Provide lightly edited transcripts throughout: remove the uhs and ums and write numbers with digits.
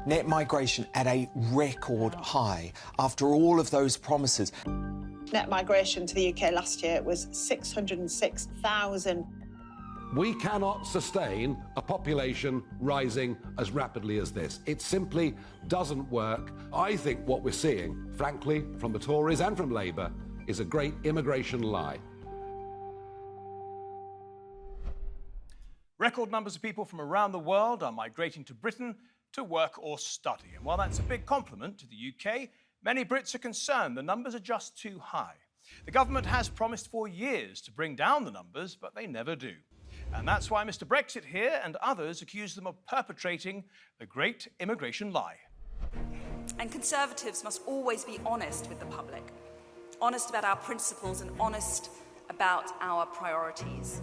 Net migration at a record high after all of those promises. Net migration to the UK last year was 606,000. We cannot sustain a population rising as rapidly as this. It simply doesn't work. I think what we're seeing, frankly, from the Tories and from Labour, is a great immigration lie. Record numbers of people from around the world are migrating to Britain to work or study. And while that's a big compliment to the UK, many Brits are concerned the numbers are just too high. The government has promised for years to bring down the numbers, but they never do. And that's why Mr. Brexit here and others accuse them of perpetrating the great immigration lie. And Conservatives must always be honest with the public, honest about our principles and honest about our priorities.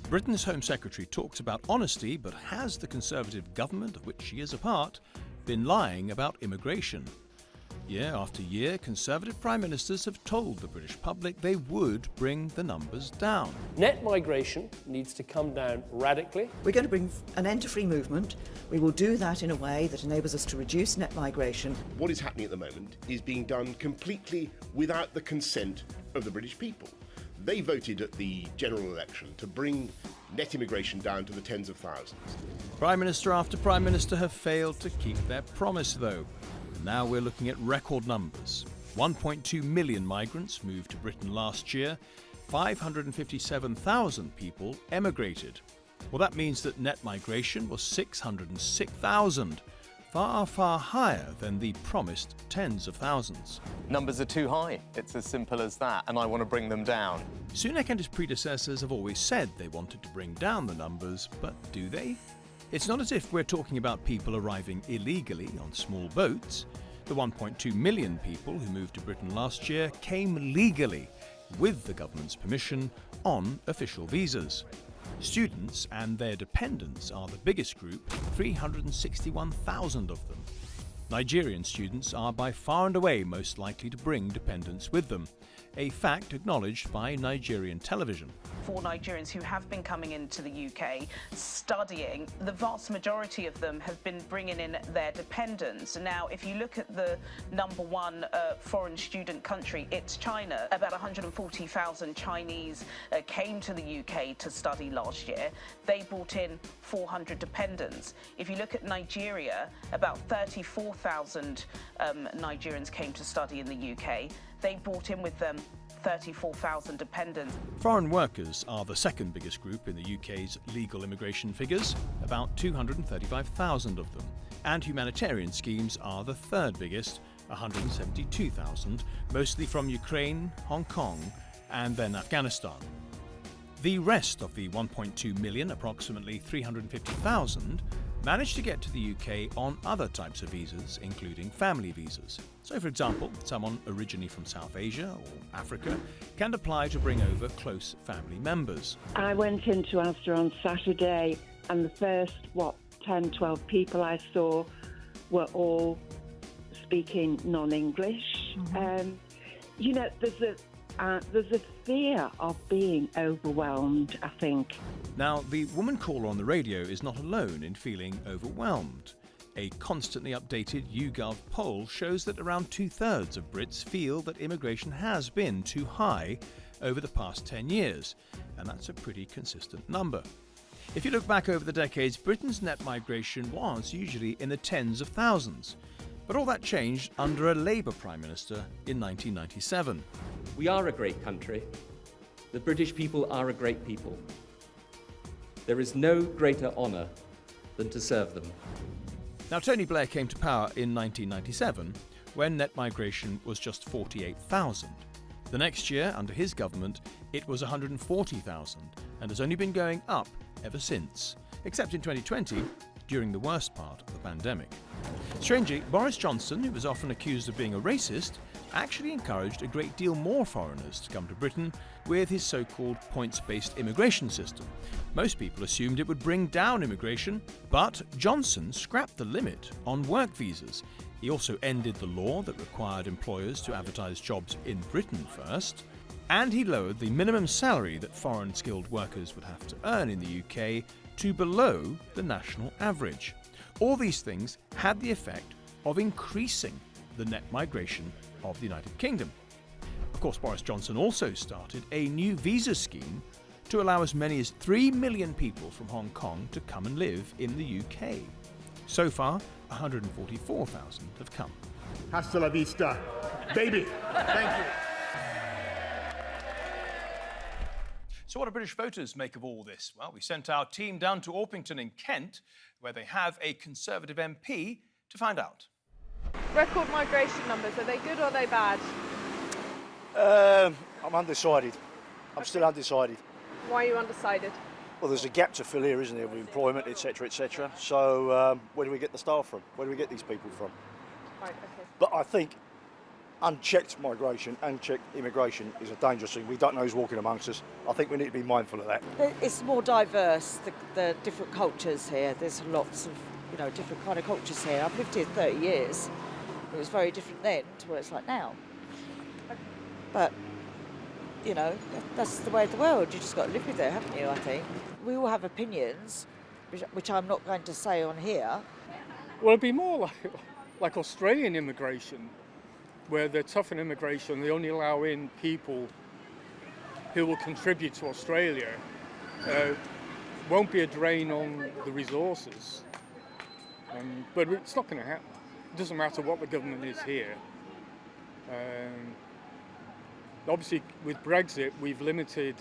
Britain's Home Secretary talks about honesty, but has the Conservative government, of which she is a part, been lying about immigration? Year after year, Conservative Prime Ministers have told the British public they would bring the numbers down. Net migration needs to come down radically. We're going to bring an end to free movement. We will do that in a way that enables us to reduce net migration. What is happening at the moment is being done completely without the consent of the British people. They voted at the general election to bring net immigration down to the tens of thousands. Prime Minister after Prime Minister have failed to keep their promise, though. Now we're looking at record numbers. 1.2 million migrants moved to Britain last year. 557,000 people emigrated. Well, that means that net migration was 606,000, far, far higher than the promised tens of thousands. Numbers are too high. It's as simple as that, and I want to bring them down. Sunak and his predecessors have always said they wanted to bring down the numbers, but do they? It's not as if we're talking about people arriving illegally on small boats. The 1.2 million people who moved to Britain last year came legally, with the government's permission, on official visas. Students and their dependents are the biggest group, 361,000 of them. Nigerian students are by far and away most likely to bring dependents with them, a fact acknowledged by Nigerian television. For Nigerians who have been coming into the UK studying, the vast majority of them have been bringing in their dependents. Now, if you look at the number one foreign student country, it's China. About 140,000 Chinese came to the UK to study last year. They brought in 400 dependents. If you look at Nigeria, about 34,000 Nigerians came to study in the UK. They brought in with them 34,000 dependents. Foreign workers are the second biggest group in the UK's legal immigration figures, about 235,000 of them. And humanitarian schemes are the third biggest, 172,000, mostly from Ukraine, Hong Kong, and then Afghanistan. The rest of the 1.2 million, approximately 350,000, managed to get to the UK on other types of visas, including family visas. So, for example, someone originally from South Asia or Africa can apply to bring over close family members. I went into Asda on Saturday, and the first, 10, 12 people I saw were all speaking non-English. You know, there's a fear of being overwhelmed, I think. Now, the woman caller on the radio is not alone in feeling overwhelmed. A constantly updated YouGov poll shows that around 2/3 of Brits feel that immigration has been too high over the past 10 years, and that's a pretty consistent number. If you look back over the decades, Britain's net migration was usually in the tens of thousands. But all that changed under a Labour Prime Minister in 1997. We are a great country. The British people are a great people. There is no greater honour than to serve them. Now, Tony Blair came to power in 1997 when net migration was just 48,000. The next year, under his government, it was 140,000 and has only been going up ever since, except in 2020, during the worst part of the pandemic. Strangely, Boris Johnson, who was often accused of being a racist, actually encouraged a great deal more foreigners to come to Britain with his so-called points-based immigration system. Most people assumed it would bring down immigration, but Johnson scrapped the limit on work visas. He also ended the law that required employers to advertise jobs in Britain first, and he lowered the minimum salary that foreign skilled workers would have to earn in the UK to below the national average. All these things had the effect of increasing the net migration of the United Kingdom. Of course, Boris Johnson also started a new visa scheme to allow as many as 3 million people from Hong Kong to come and live in the UK. So far, 144,000 have come. Hasta la vista, baby. Thank you. So what do British voters make of all this? Well, we sent our team down to Orpington in Kent, where they have a Conservative MP, to find out. Record migration numbers, are they good or are they bad? I'm undecided. I'm still undecided. Why are you undecided? Well, there's a gap to fill here, isn't there, with employment, etc., etc. So where do we get the staff from? Where do we get these people from? Right, okay. But I think unchecked migration, unchecked immigration is a dangerous thing. We don't know who's walking amongst us. I think we need to be mindful of that. It's more diverse, the different cultures here. There's lots of, different kind of cultures here. I've lived here 30 years. It was very different then to what it's like now. But, that's the way of the world. You just got to live with it, haven't you, I think? We all have opinions, which I'm not going to say on here. Well, it'd be more like Australian immigration, where they're tough on immigration. They only allow in people who will contribute to Australia. Won't be a drain on the resources. But it's not going to happen. It doesn't matter what the government is here. Obviously, with Brexit, we've limited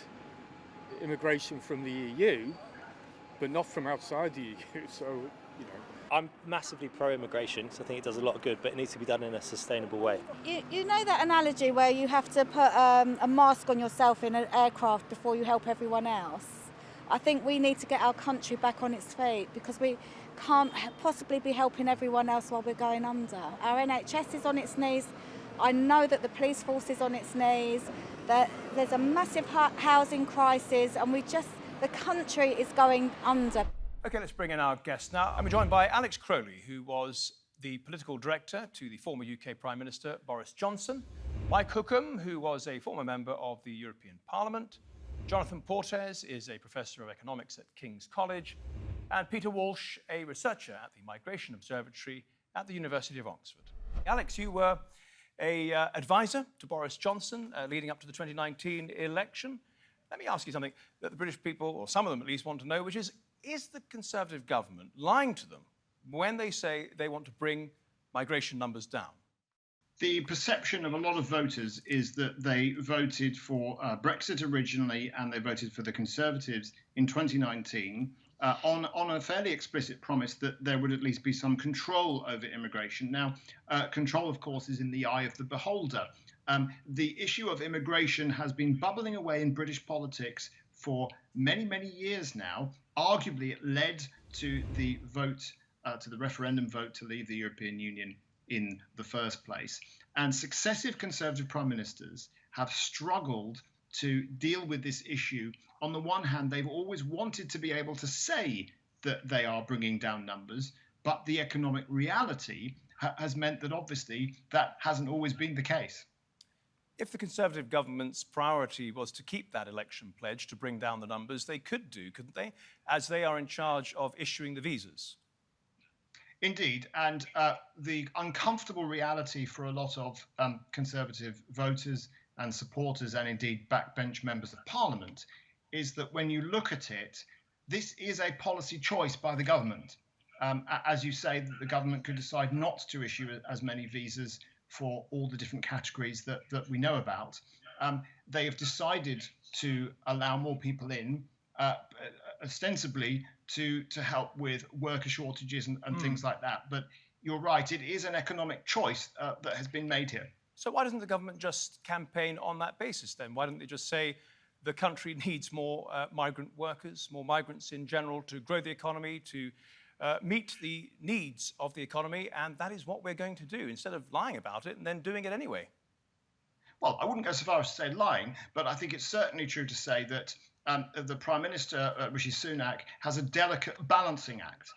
immigration from the EU, but not from outside the EU. So, I'm massively pro-immigration, so I think it does a lot of good, but it needs to be done in a sustainable way. You know that analogy where you have to put a mask on yourself in an aircraft before you help everyone else? I think we need to get our country back on its feet because we can't possibly be helping everyone else while we're going under. Our NHS is on its knees. I know that the police force is on its knees, that there's a massive housing crisis, and the country is going under. OK, let's bring in our guest now. I'm joined by Alex Crowley, who was the political director to the former UK Prime Minister Boris Johnson, Mike Hookham, who was a former member of the European Parliament, Jonathan Portes is a professor of economics at King's College, and Peter Walsh, a researcher at the Migration Observatory at the University of Oxford. Alex, you were an advisor to Boris Johnson leading up to the 2019 election. Let me ask you something that the British people, or some of them at least, want to know, which is the Conservative government lying to them when they say they want to bring migration numbers down? The perception of a lot of voters is that they voted for Brexit originally and they voted for the Conservatives in 2019 on a fairly explicit promise that there would at least be some control over immigration. Now, control, of course, is in the eye of the beholder. The issue of immigration has been bubbling away in British politics for many, many years now. Arguably, it led to the vote, to the referendum vote to leave the European Union in the first place. And successive Conservative prime ministers have struggled to deal with this issue. On the one hand, they've always wanted to be able to say that they are bringing down numbers, but the economic reality has meant that obviously that hasn't always been the case. If the Conservative government's priority was to keep that election pledge to bring down the numbers, they could do, couldn't they, as they are in charge of issuing the visas? Indeed, and the uncomfortable reality for a lot of Conservative voters and supporters, and indeed backbench members of Parliament, is that when you look at it, this is a policy choice by the government. As you say, the government could decide not to issue as many visas for all the different categories that we know about. They have decided to allow more people in, ostensibly to help with worker shortages and things like that. But you're right, it is an economic choice that has been made here. So why doesn't the government just campaign on that basis then? Why don't they just say the country needs more migrant workers, more migrants in general to grow the economy, to meet the needs of the economy, and that is what we're going to do, instead of lying about it and then doing it anyway? Well, I wouldn't go so far as to say lying, but I think it's certainly true to say that the Prime Minister, Rishi Sunak, has a delicate balancing act.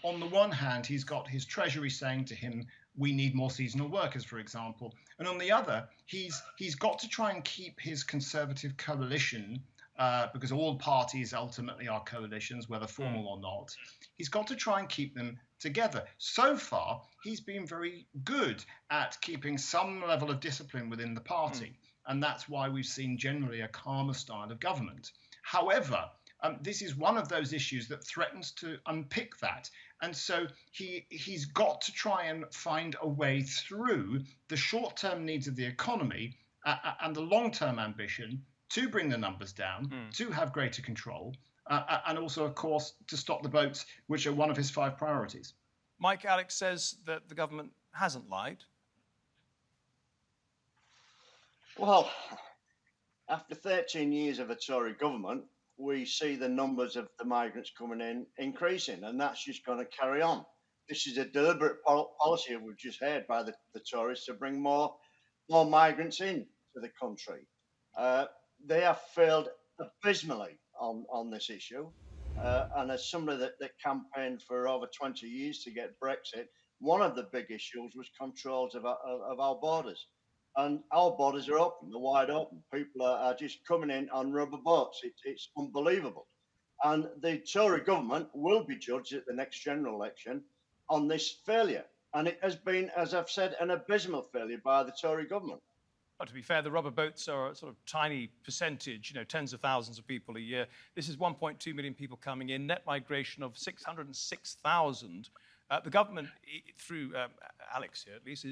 On the one hand, he's got his Treasury saying to him, we need more seasonal workers, for example. And on the other, he's got to try and keep his Conservative coalition because all parties ultimately are coalitions, whether formal or not. He's got to try and keep them together. So far, he's been very good at keeping some level of discipline within the party, and that's why we've seen generally a calmer style of government. However, this is one of those issues that threatens to unpick that. And so he's got to try and find a way through the short-term needs of the economy and the long-term ambition to bring the numbers down, to have greater control, and also, of course, to stop the boats, which are one of his 5 priorities. Mike, Alex says that the government hasn't lied. Well, after 13 years of a Tory government, we see the numbers of the migrants coming in increasing, and that's just going to carry on. This is a deliberate policy we've just heard by the Tories to bring more migrants in to the country. They have failed abysmally on this issue. And as somebody that campaigned for over 20 years to get Brexit, one of the big issues was controls of our borders. And our borders are open, they're wide open. People are just coming in on rubber boats. It's unbelievable. And the Tory government will be judged at the next general election on this failure. And it has been, as I've said, an abysmal failure by the Tory government. But to be fair, the rubber boats are a sort of tiny percentage, tens of thousands of people a year. This is 1.2 million people coming in, net migration of 606,000. The government, through Alex here at least,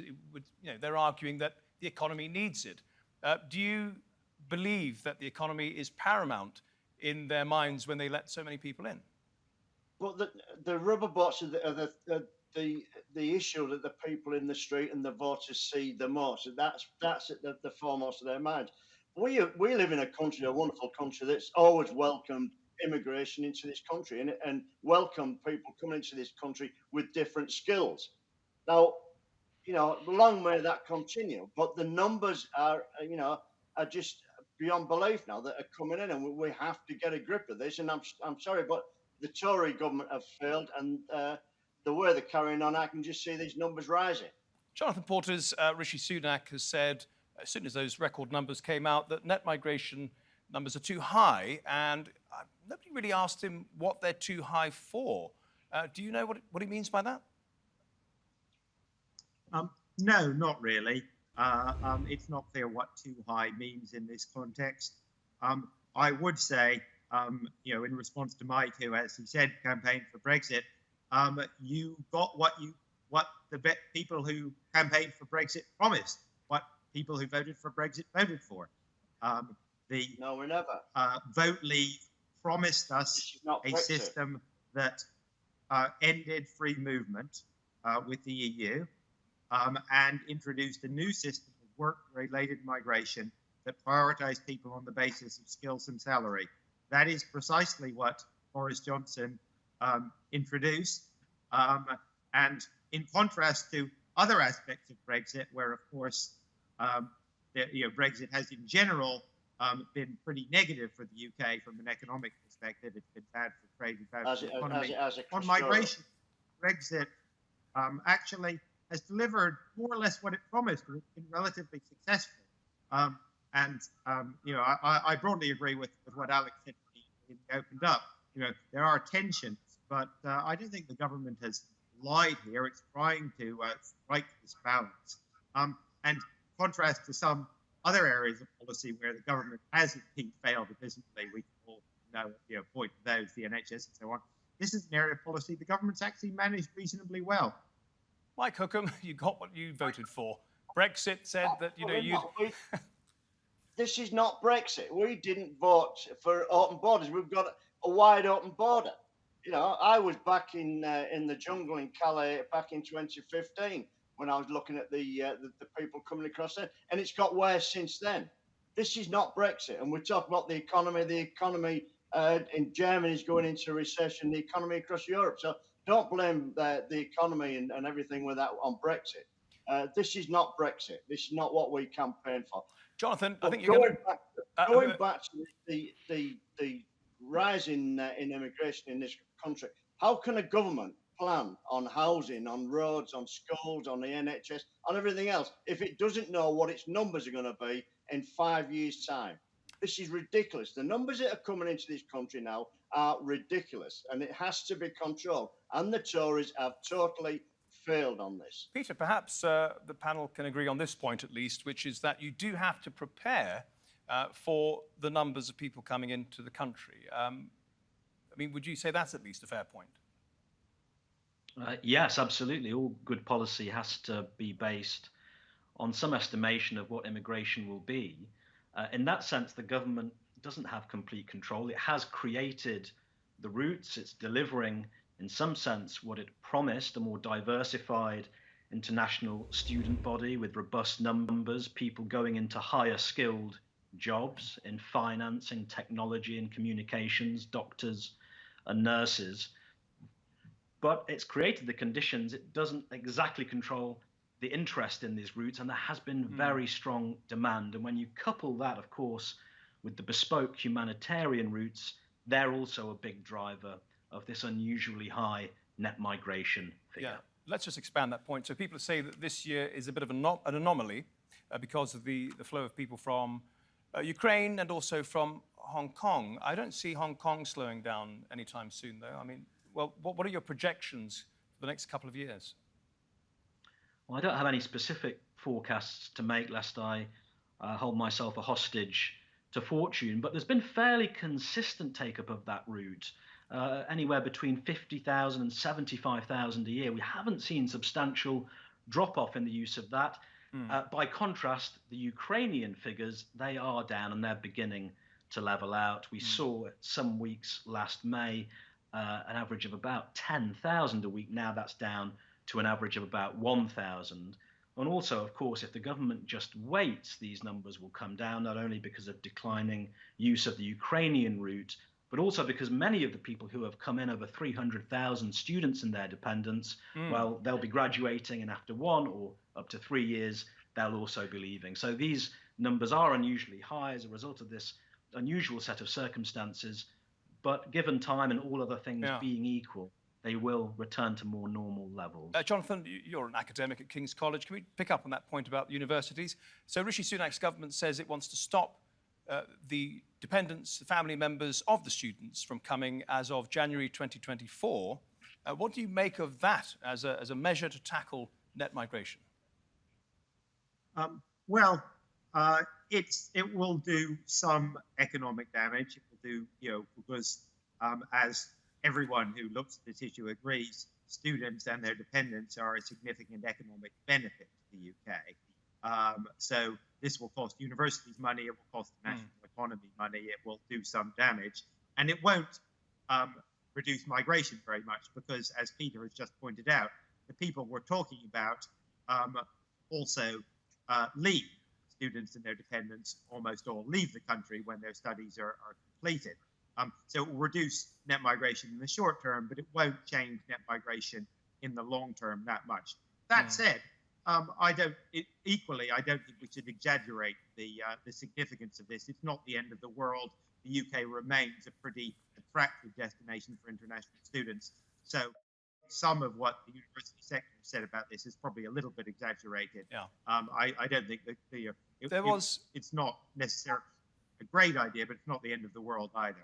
they're arguing that the economy needs it. Do you believe that the economy is paramount in their minds when they let so many people in? But the rubber boats are the issue that the people in the street and the voters see the most. That's at the foremost of their minds. We live in a country, a wonderful country, that's always welcomed immigration into this country and welcomed people coming into this country with different skills. Now, long may that continue, but the numbers are just beyond belief now that are coming in, and we have to get a grip of this. And I'm sorry, but the Tory government have failed, and the way they're carrying on, I can just see these numbers rising. Jonathan Porter's Rishi Sunak has said, as soon as those record numbers came out, that net migration numbers are too high, and nobody really asked him what they're too high for. Do you know what he means by that? No, not really. It's not clear what too high means in this context. I would say, in response to Mike, who, as he said, campaigned for Brexit, you got what the people who campaigned for Brexit promised, what people who voted for Brexit voted for. No, we never. Vote Leave promised us a system that ended free movement with the EU. And introduced a new system of work-related migration that prioritised people on the basis of skills and salary. That is precisely what Boris Johnson introduced. And in contrast to other aspects of Brexit, where, of course, Brexit has in general been pretty negative for the UK from an economic perspective. It's been bad for trade and bad for the economy. On migration, Brexit actually has delivered more or less what it promised, or it's been relatively successful. I broadly agree with what Alex said when he opened up. There are tensions, but I don't think the government has lied here. It's trying to strike this balance. And contrast to some other areas of policy where the government has indeed failed abysmally, we can all point to those, the NHS and so on. This is an area of policy the government's actually managed reasonably well. Mike Hookham, you got what you voted for. Brexit said that, This is not Brexit. We didn't vote for open borders. We've got a wide open border. I was back in the jungle in Calais back in 2015 when I was looking at the people coming across there, and it's got worse since then. This is not Brexit. And we talk about the economy. The economy in Germany is going into recession, the economy across Europe. So don't blame the economy and everything with that on Brexit. This is not Brexit. This is not what we campaigned for. Jonathan, but I think you're going back to the rise in immigration in this country. How can a government plan on housing, on roads, on schools, on the NHS, on everything else if it doesn't know what its numbers are going to be in 5 years' time? This is ridiculous. The numbers that are coming into this country now are ridiculous, and it has to be controlled. And the Tories have totally failed on this. Peter, perhaps the panel can agree on this point at least, which is that you do have to prepare for the numbers of people coming into the country. I mean, would you say that's at least a fair point? Yes, absolutely. All good policy has to be based on some estimation of what immigration will be. In that sense, the government doesn't have complete control. It has created the routes. It's delivering, in some sense, what it promised, a more diversified international student body with robust numbers, people going into higher skilled jobs in finance, in technology, in communications, doctors and nurses. But it's created the conditions. It doesn't exactly control the interest in these routes, and there has been very strong demand. And when you couple that, of course, with the bespoke humanitarian routes, they're also a big driver of this unusually high net migration figure. Yeah, let's just expand that point. So people say that this year is a bit of an anomaly because of the flow of people from Ukraine and also from Hong Kong. I don't see Hong Kong slowing down anytime soon, though. I mean, well, what are your projections for the next couple of years? Well, I don't have any specific forecasts to make, lest I hold myself a hostage to fortune, but there's been fairly consistent take-up of that route, anywhere between 50,000 and 75,000 a year. We haven't seen substantial drop-off in the use of that. By contrast, the Ukrainian figures, they are down and they're beginning to level out. We saw some weeks last May an average of about 10,000 a week. Now that's down to an average of about 1,000. And also, of course, if the government just waits, these numbers will come down, not only because of declining use of the Ukrainian route, but also because many of the people who have come in, over 300,000 students and their dependents, well, they'll be graduating, and after 1 or up to 3 years, they'll also be leaving. So these numbers are unusually high as a result of this unusual set of circumstances, but given time and all other things being equal, they will return to more normal levels. Jonathan, you're an academic at King's College. Can we pick up on that point about universities? So Rishi Sunak's government says it wants to stop the dependents, the family members of the students from coming as of January 2024. What do you make of that as a measure to tackle net migration? It will do some economic damage. It will do, because as everyone who looks at this issue agrees, students and their dependents are a significant economic benefit to the UK. So this will cost universities money, it will cost the national economy money, it will do some damage, and it won't reduce migration very much because, as Peter has just pointed out, the people we're talking about also leave. Students and their dependents almost all leave the country when their studies are completed. So it will reduce net migration in the short term, but it won't change net migration in the long term that much. That said, I don't think we should exaggerate the significance of this. It's not the end of the world. The UK remains a pretty attractive destination for international students. So some of what the university sector said about this is probably a little bit exaggerated. I don't think that it's not necessarily a great idea, but it's not the end of the world either.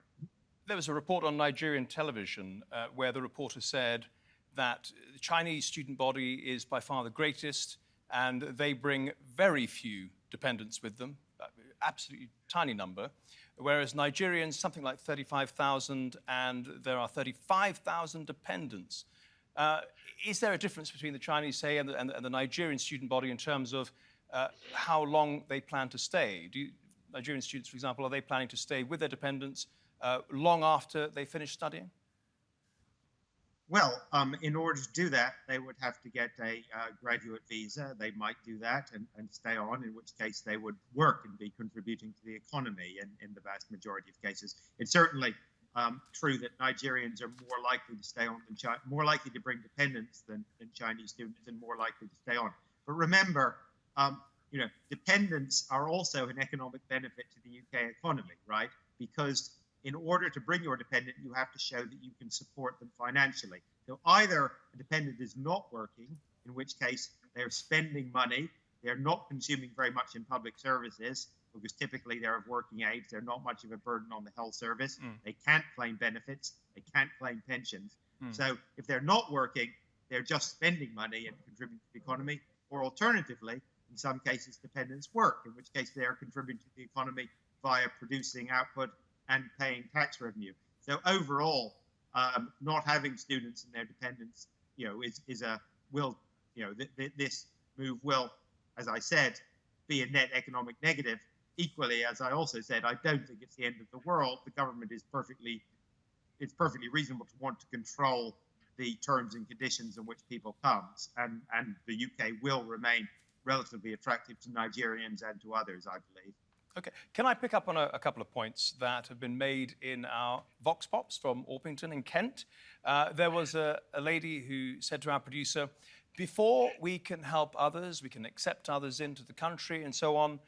There was a report on Nigerian television where the reporter said that the Chinese student body is by far the greatest, and they bring very few dependents with them, absolutely tiny number, whereas Nigerians, something like 35,000, and there are 35,000 dependents. Is there a difference between the Chinese, say, and the Nigerian student body in terms of how long they plan to stay? Nigerian students, for example, are they planning to stay with their dependents long after they finish studying? Well, in order to do that, they would have to get a graduate visa. They might do that and stay on, in which case they would work and be contributing to the economy in the vast majority of cases. It's certainly true that Nigerians are more likely to stay on than more likely to bring dependents than Chinese students, and more likely to stay on. But remember, dependents are also an economic benefit to the UK economy, right? Because in order to bring your dependent, you have to show that you can support them financially. So either a dependent is not working, in which case they're spending money, they're not consuming very much in public services, because typically they're of working age. They're not much of a burden on the health service. They can't claim benefits. They can't claim pensions. So if they're not working, they're just spending money and contributing to the economy. Or alternatively, in some cases, dependents work, in which case they are contributing to the economy via producing output and paying tax revenue. So overall, not having students and their dependents, this move will, as I said, be a net economic negative. Equally, as I also said, I don't think it's the end of the world. The government is it's perfectly reasonable to want to control the terms and conditions in which people come, and the UK will remain relatively attractive to Nigerians and to others, I believe. Okay, can I pick up on a couple of points that have been made in our Vox Pops from Orpington in Kent? There was a lady who said to our producer, before we can help others, we can accept others into the country and so on,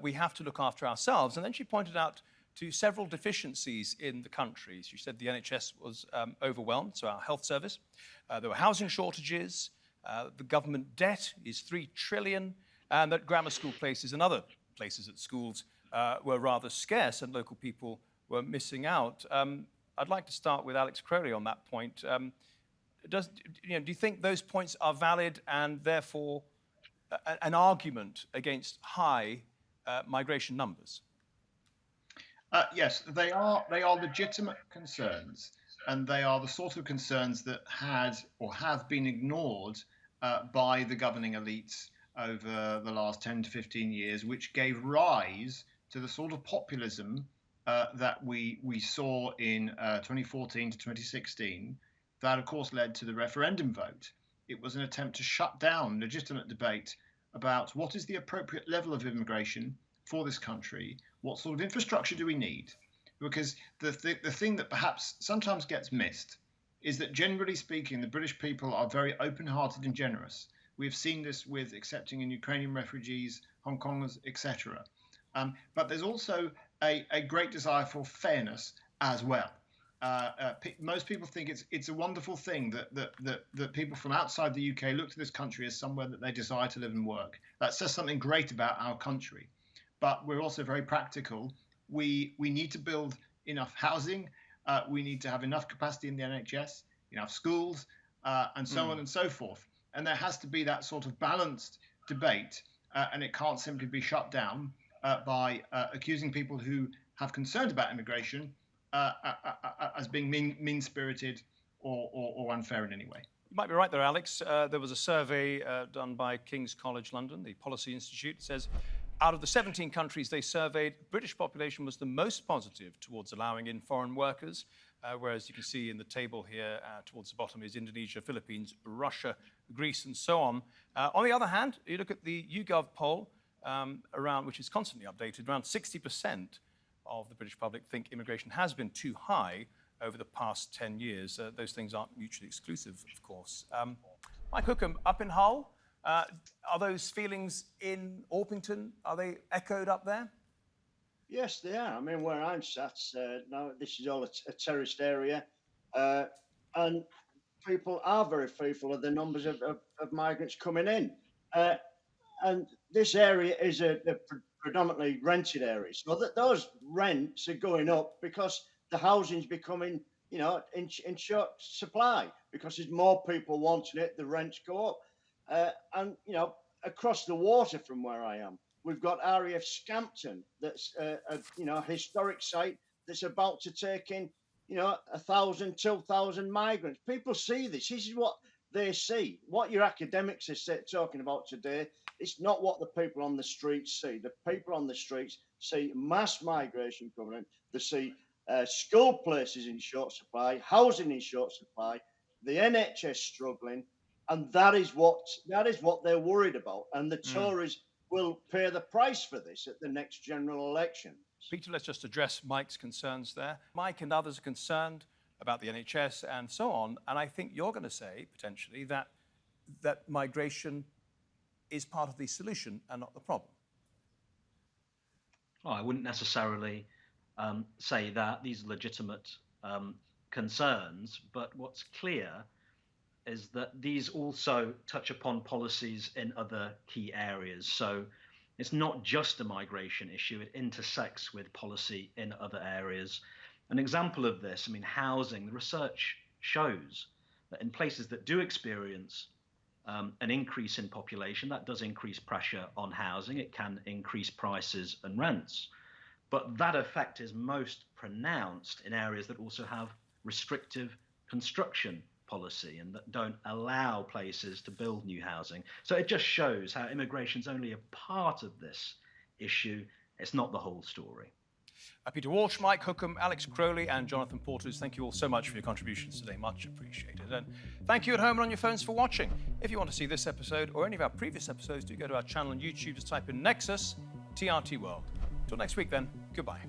we have to look after ourselves. And then she pointed out to several deficiencies in the country. She said the NHS was overwhelmed, so our health service. There were housing shortages, the government debt is 3 trillion, and that grammar school places and other places at schools were rather scarce and local people were missing out. I'd like to start with Alex Crowley on that point. Do you think those points are valid and therefore an argument against high migration numbers? Yes, they are legitimate concerns, and they are the sort of concerns that had or have been ignored by the governing elites over the last 10 to 15 years, which gave rise to the sort of populism that we saw in 2014 to 2016. That, of course, led to the referendum vote. It was an attempt to shut down legitimate debate about what is the appropriate level of immigration for this country, what sort of infrastructure do we need? Because the thing that perhaps sometimes gets missed is that, generally speaking, the British people are very open-hearted and generous. We've seen this with accepting in Ukrainian refugees, Hong Kongers, etc. But there's also a great desire for fairness as well. Most people think it's a wonderful thing that people from outside the UK look to this country as somewhere that they desire to live and work. That says something great about our country. But we're also very practical. We need to build enough housing. We need to have enough capacity in the NHS, enough schools, and so on and so forth. And there has to be that sort of balanced debate, and it can't simply be shut down by accusing people who have concerns about immigration as being mean-spirited or unfair in any way. You might be right there, Alex. There was a survey done by King's College London, the Policy Institute. It says, out of the 17 countries they surveyed, British population was the most positive towards allowing in foreign workers, whereas you can see in the table here towards the bottom is Indonesia, Philippines, Russia, Greece, and so on. On the other hand, you look at the YouGov poll, which is constantly updated, around 60% of the British public think immigration has been too high over the past 10 years. Those things aren't mutually exclusive, of course. Mike Hookham, up in Hull, are those feelings in Orpington, are they echoed up there? Yes, they are. I mean, where I'm sat now, this is all a terraced area, and people are very fearful of the numbers of migrants coming in. And this area is a predominantly rented area, so that those rents are going up because the housing's becoming, in short supply, because there's more people wanting it, the rents go up. And across the water from where I am, we've got RAF Scampton, that's a historic site that's about to take in 1,000, 2,000 migrants. People see this. This is what they see. What your academics are talking about today, it's not what the people on the streets see. The people on the streets see mass migration coming in. They see school places in short supply, housing in short supply, the NHS struggling. And that is what they're worried about. And the Tories will pay the price for this at the next general election. Peter, let's just address Mike's concerns there. Mike and others are concerned about the NHS and so on. And I think you're going to say, potentially, that migration is part of the solution and not the problem. Oh, I wouldn't necessarily say that. These are legitimate concerns. But what's clear is that these also touch upon policies in other key areas. So It's not just a migration issue, it intersects with policy in other areas. An example of this, I mean, housing, the research shows that in places that do experience an increase in population, that does increase pressure on housing. It can increase prices and rents. But that effect is most pronounced in areas that also have restrictive construction policy and that don't allow places to build new housing. So it just shows how immigration is only a part of this issue. It's not the whole story. Peter Walsh, Mike Hookham, Alex Crowley and Jonathan Porters, thank you all so much for your contributions today. Much appreciated. And thank you at home and on your phones for watching. If you want to see this episode or any of our previous episodes, do go to our channel on YouTube. Just type in Nexus TRT World. Till next week then, goodbye.